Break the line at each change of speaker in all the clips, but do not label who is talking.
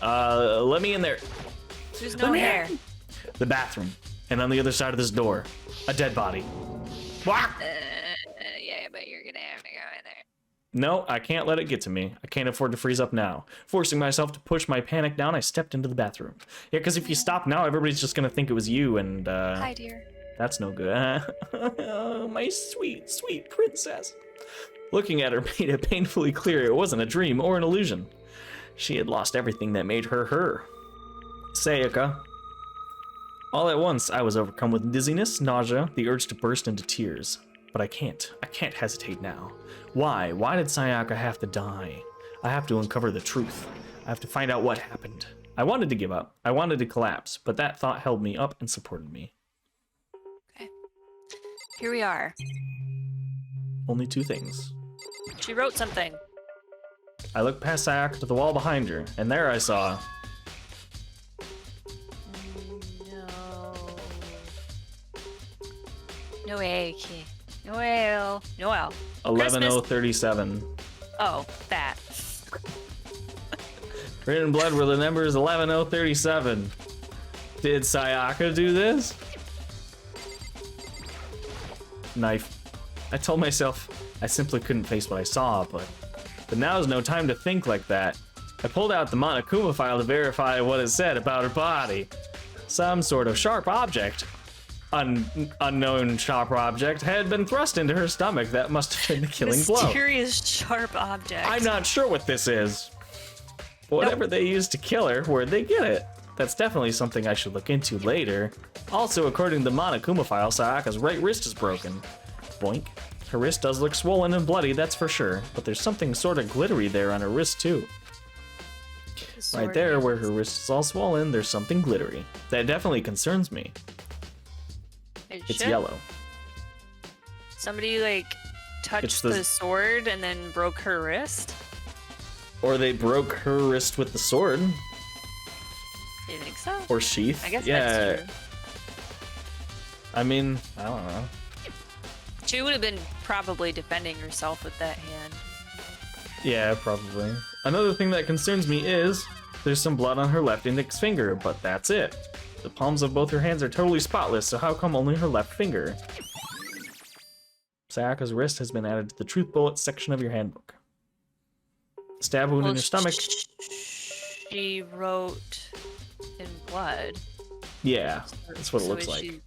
Let me in there.
There's no hair.
The bathroom. And on the other side of this door, a dead body. What?
Yeah, but you're gonna have to go in there.
No, I can't let it get to me. I can't afford to freeze up now. Forcing myself to push my panic down, I stepped into the bathroom. Yeah, because if you stop now, everybody's just gonna think it was you, and
Hi, dear.
that's no good. Oh, my sweet, sweet princess. Looking at her made it painfully clear it wasn't a dream or an illusion. She had lost everything that made her her. Sayaka. All at once, I was overcome with dizziness, nausea, the urge to burst into tears. But I can't hesitate now. Why? Why did Sayaka have to die? I have to uncover the truth. I have to find out what happened. I wanted to give up. I wanted to collapse, but that thought held me up and supported me.
Okay. Here we are.
Only two things.
She wrote something.
I looked past Sayaka to the wall behind her, and there I saw...
No way, okay. Noel.
11037.
Oh, that.
Written in blood were the numbers 11037. Did Sayaka do this? Knife. I told myself I simply couldn't face what I saw, but now's no time to think like that. I pulled out the Monokuma file to verify what it said about her body. Some sort of sharp object. Unknown sharp object had been thrust into her stomach. That must have been the killing blow.
Mysterious sharp object.
I'm not sure what this is. Whatever they used to kill her, where'd they get it? That's definitely something I should look into later. Also, according to the Monokuma file, Sayaka's right wrist is broken. Boink. Her wrist does look swollen and bloody, that's for sure. But there's something sort of glittery there on her wrist, too. Right there, where her wrist is all swollen, there's something glittery. That definitely concerns me. It's yellow.
Somebody, like, touched the sword and then broke her wrist?
Or they broke her wrist with the sword.
Do you think so?
Or sheath.
I guess that's true.
I mean, I don't know.
She would have been probably defending herself with that hand.
Yeah, probably. Another thing that concerns me is there's some blood on her left index finger, but that's it. The palms of both her hands are totally spotless, so how come only her left finger? Sayaka's wrist has been added to the truth bullet section of your handbook. Stab wound in your stomach.
She wrote in blood.
Yeah, that's what it looks like.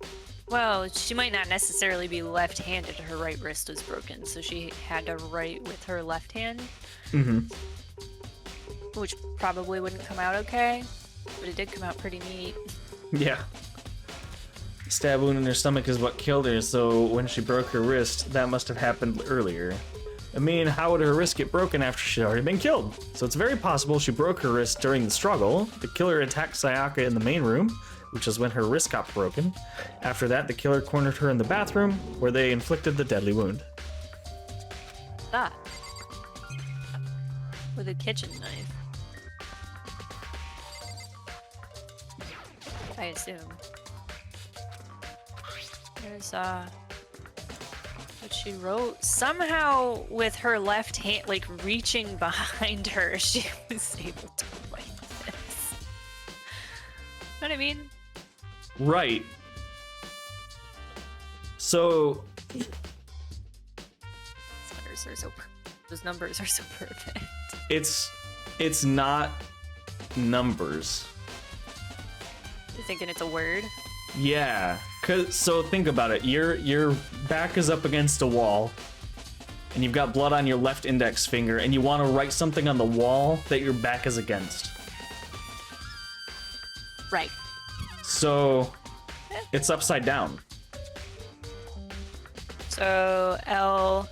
Well, she might not necessarily be left-handed. Her right wrist was broken, so she had to write with her left hand.
Mm-hmm.
Which probably wouldn't come out okay, but it did come out pretty neat.
Yeah. Stab wound in her stomach is what killed her, so when she broke her wrist, that must have happened earlier. I mean, how would her wrist get broken after she'd already been killed? So it's very possible she broke her wrist during the struggle. The killer attacked Sayaka in the main room, which is when her wrist got broken. After that, the killer cornered her in the bathroom, where they inflicted the deadly wound.
Ah. With a kitchen knife. I assume. There's what she wrote. Somehow with her left hand, like reaching behind her, she was able to write this. Know what I mean?
Right. So
Those numbers are so perfect.
It's not numbers.
You're thinking it's a word?
Yeah, so think about it. Your back is up against a wall, and you've got blood on your left index finger, and you want to write something on the wall that your back is against.
Right.
So it's upside down.
So L-E-O-I-I,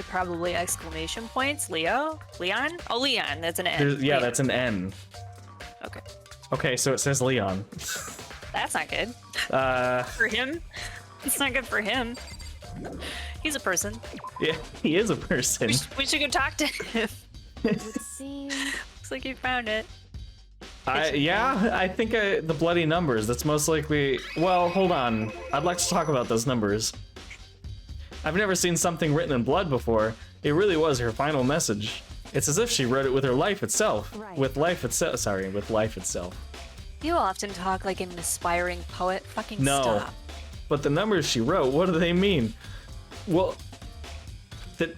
probably exclamation points. Leon? Oh, Leon. That's an N.
Yeah, that's an N.
Okay.
Okay, so it says Leon.
That's not good. For him? It's not good for him. He's a person.
Yeah, he is a person.
We should go talk to him. Looks like you found it.
I think the bloody numbers, that's most likely... Well, hold on. I'd like to talk about those numbers. I've never seen something written in blood before. It really was her final message. It's as if she wrote it with her life itself.
Right.
With life itself. Sorry, with life itself.
You often talk like an aspiring poet. Fucking
No.
stop.
But the numbers she wrote, what do they mean? Well, the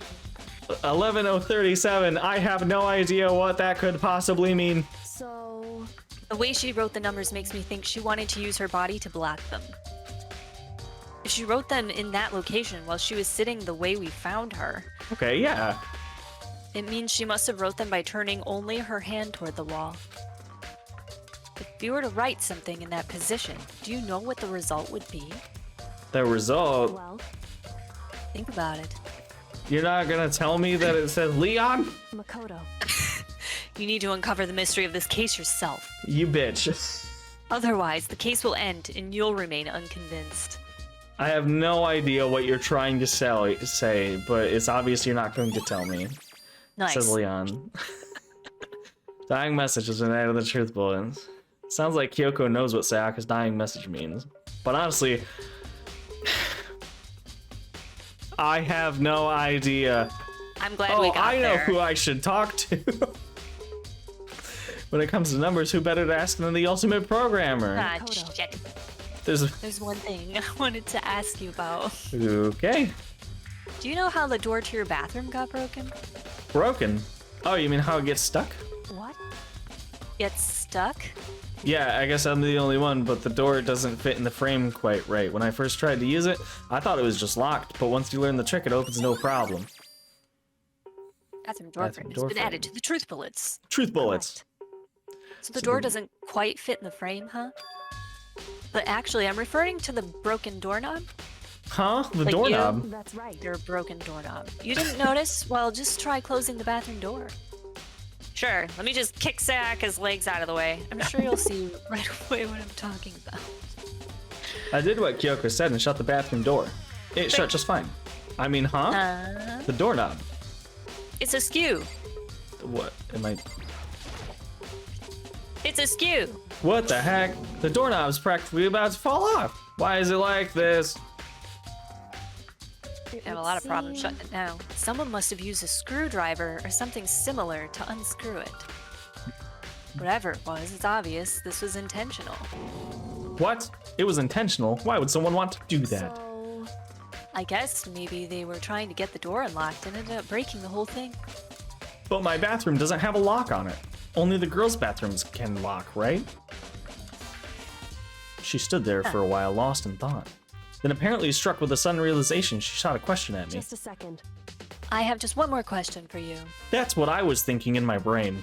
11037, I have no idea what that could possibly mean.
So,
The way she wrote the numbers makes me think she wanted to use her body to block them. If she wrote them in that location while she was sitting the way we found her,
Okay, yeah.
it means she must have wrote them by turning only her hand toward the wall. If you were to write something in that position, do you know what the result would be?
The result,
well,
Think about it.
you're not gonna tell me that it says Leon?
Makoto.
You need to uncover the mystery of this case yourself.
You bitch.
Otherwise, the case will end and you'll remain unconvinced.
I have no idea what you're trying to say, but it's obvious you're not going to tell me.
Nice.
Says Leon. Dying message has been added to the truth bulletins. Sounds like Kyoko knows what Sayaka's dying message means. But honestly, I have no idea.
I'm glad we got
I know
there.
who I should talk to. When it comes to numbers, who better to ask than the ultimate programmer?
Ah,
Makoto.
shit.
There's
There's one thing I wanted to ask you about.
okay.
Do you know how the door to your bathroom got broken?
Broken. Oh, you mean how it gets stuck?
What?
Gets stuck?
Yeah, I guess I'm the only one, but the door doesn't fit in the frame quite right. When I first tried to use it, I thought it was just locked, but once you learn the trick, it opens no problem.
Bathroom door
Bathroom
frame has
door
been
frame.
added to the truth bullets.
Truth bullets.
So the door doesn't quite fit in the frame, huh? But actually, I'm referring to the broken doorknob.
Huh? The
Like you?
doorknob?
That's right.
Your broken doorknob. You didn't notice? Well, just try closing the bathroom door. Sure, let me just kick Sayaka's legs out of the way. I'm sure you'll see right away what I'm talking about.
I did what Kyoko said and shut the bathroom door. It shut just fine. I mean, huh? The doorknob.
It's askew.
What? Am I...
It's askew.
What the heck? The doorknob's practically about to fall off. Why is it like this?
I have a lot of problems shutting it down. Someone must have used a screwdriver or something similar to unscrew it. Whatever it was, it's obvious this was intentional.
What? It was intentional. Why would someone want to do that?
So,
I guess maybe they were trying to get the door unlocked and ended up breaking the whole thing.
But my bathroom doesn't have a lock on it. Only the girls' bathrooms can lock, right? She stood there for a while, lost in thought. Then apparently struck with a sudden realization, she shot a question at me.
just a second.
I have just one more question for you.
That's what I was thinking in my brain.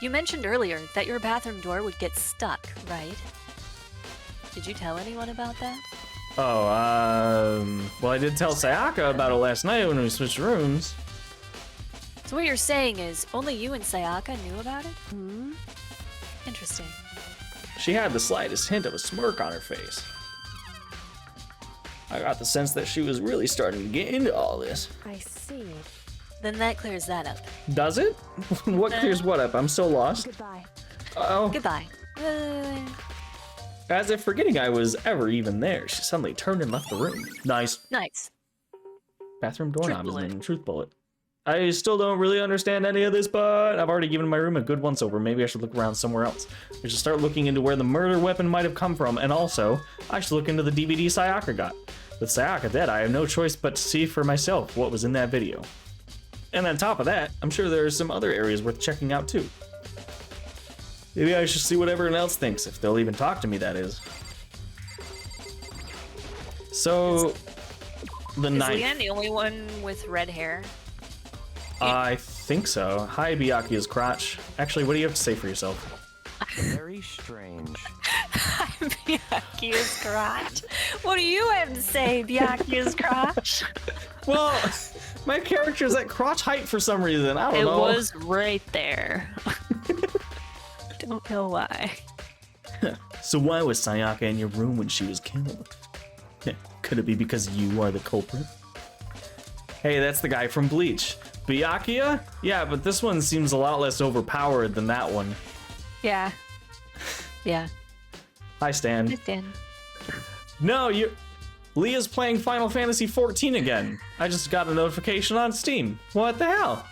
You mentioned earlier that your bathroom door would get stuck, right? Did you tell anyone about that?
Oh, well, I did tell Sayaka about it last night when we switched rooms.
So what you're saying is only you and Sayaka knew about it?
Hmm?
Interesting.
She had the slightest hint of a smirk on her face. I got the sense that she was really starting to get into all this.
I see.
Then that clears that up.
Does it? What clears what up? I'm so lost.
Goodbye.
Oh,
Goodbye.
as if forgetting I was ever even there, she suddenly turned and left the room. Nice.
Nice.
Bathroom doorknob is
bullet.
in truth bullet. I still don't really understand any of this, but I've already given my room a good once over. Maybe I should look around somewhere else. I should start looking into where the murder weapon might have come from, and also, I should look into the DVD Sayaka got. With Sayaka dead, I have no choice but to see for myself what was in that video. And on top of that, I'm sure there are some other areas worth checking out too. Maybe I should see what everyone else thinks, if they'll even talk to me, that is. So, the
Is
knife.
Leanne the only one with red hair?
I think so. Hi, Byakuya's crotch. Actually, what do you have to say for yourself?
Very strange.
Byakuya's crotch. What do you have to say, Byakuya's crotch?
Well, my character's at crotch height for some reason. I don't
It
know.
was right there. Don't know why.
So why was Sayaka in your room when she was killed? Could it be because you are the culprit? Hey, that's the guy from Bleach. Byakuya? Yeah, but this one seems a lot less overpowered than that one.
Yeah. Yeah.
Hi, Stan.
Understand.
No, Leah's playing Final Fantasy XIV again. I just got a notification on Steam. What the hell?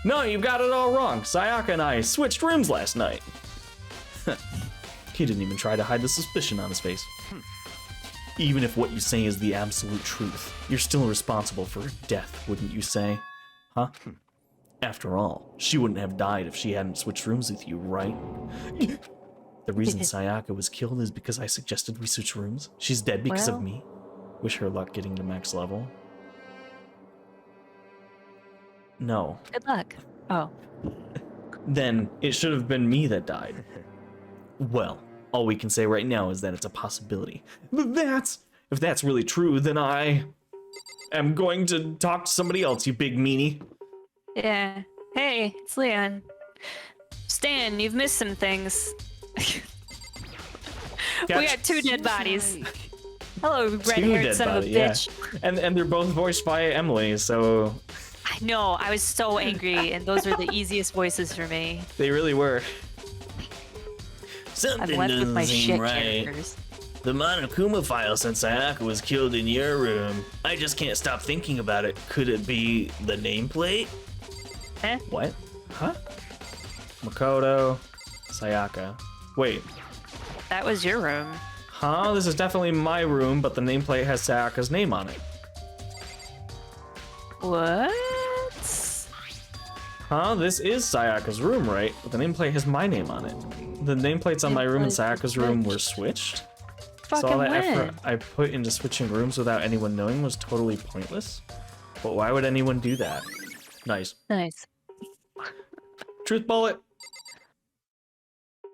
No, you've got it all wrong. Sayaka and I switched rooms last night. He didn't even try to hide the suspicion on his face. Even if what you say is the absolute truth, you're still responsible for her death, wouldn't you say? Huh? After all, she wouldn't have died if she hadn't switched rooms with you, right? The reason Sayaka was killed is because I suggested we switch rooms. She's dead because of me. Wish her luck getting to max level. No.
Good luck. Oh.
Then it should have been me that died. Well, all we can say right now is that it's a possibility. But if that's really true, then I am going to talk to somebody else, you big meanie.
Yeah. Hey, it's Leon. Stan, you've missed some things. We got 2 dead bodies. Hello, red-haired son of a bitch.
Yeah. And they're both voiced by Emily, so...
I know, I was so angry, and those are the easiest voices for me.
They really were.
I'm left with my shit characters.
The Monokuma file said Sayaka was killed in your room. I just can't stop thinking about it. Could it be the nameplate?
Eh?
What? Huh? Makoto, Sayaka. Wait.
That was your room.
Huh? This is definitely my room, but the nameplate has Sayaka's name on it.
What?
Huh? This is Sayaka's room, right? But the nameplate has my name on it. The nameplates on my room and Sayaka's room were switched. So all that effort I put into switching rooms without anyone knowing was totally pointless. But why would anyone do that? Nice.
Nice.
Truth bullet.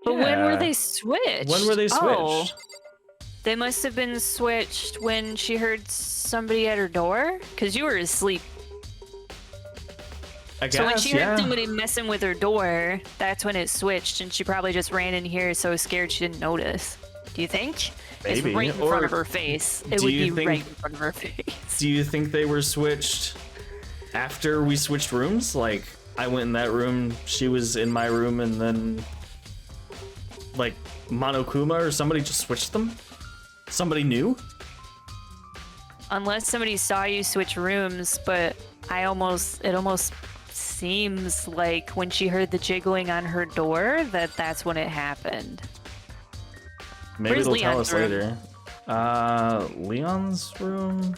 But when were they switched?
When were they switched?
Oh, they must have been switched when she heard somebody at her door? Because you were asleep.
I guess,
so when she heard somebody messing with her door, that's when it switched, and she probably just ran in here so scared she didn't notice. Do you think?
Maybe.
It's right in front of her face. It would be right in front of her face.
Do you think they were switched after we switched rooms? Like, I went in that room, she was in my room, and then, like, Monokuma or somebody just switched them? Somebody new?
Unless somebody saw you switch rooms, but it almost seems like when she heard the jiggling on her door that's when it happened.
Maybe
Where's
they'll tell
Leon's
us later. Leon's room,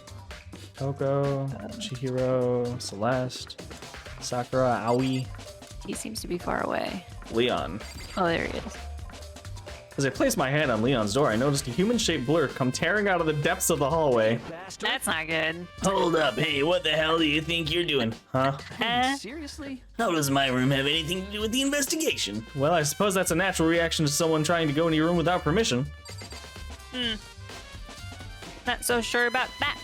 Toko, Chihiro, Celeste, Sakura, Aoi.
He seems to be far away.
Leon.
Oh, there he is.
As I placed my hand on Leon's door, I noticed a human-shaped blur come tearing out of the depths of the hallway.
That's not good.
Hold up, hey, what the hell do you think you're doing? Huh?
Seriously?
How does my room have anything to do with the investigation? Well, I suppose that's a natural reaction to someone trying to go into your room without permission.
Not so sure about that.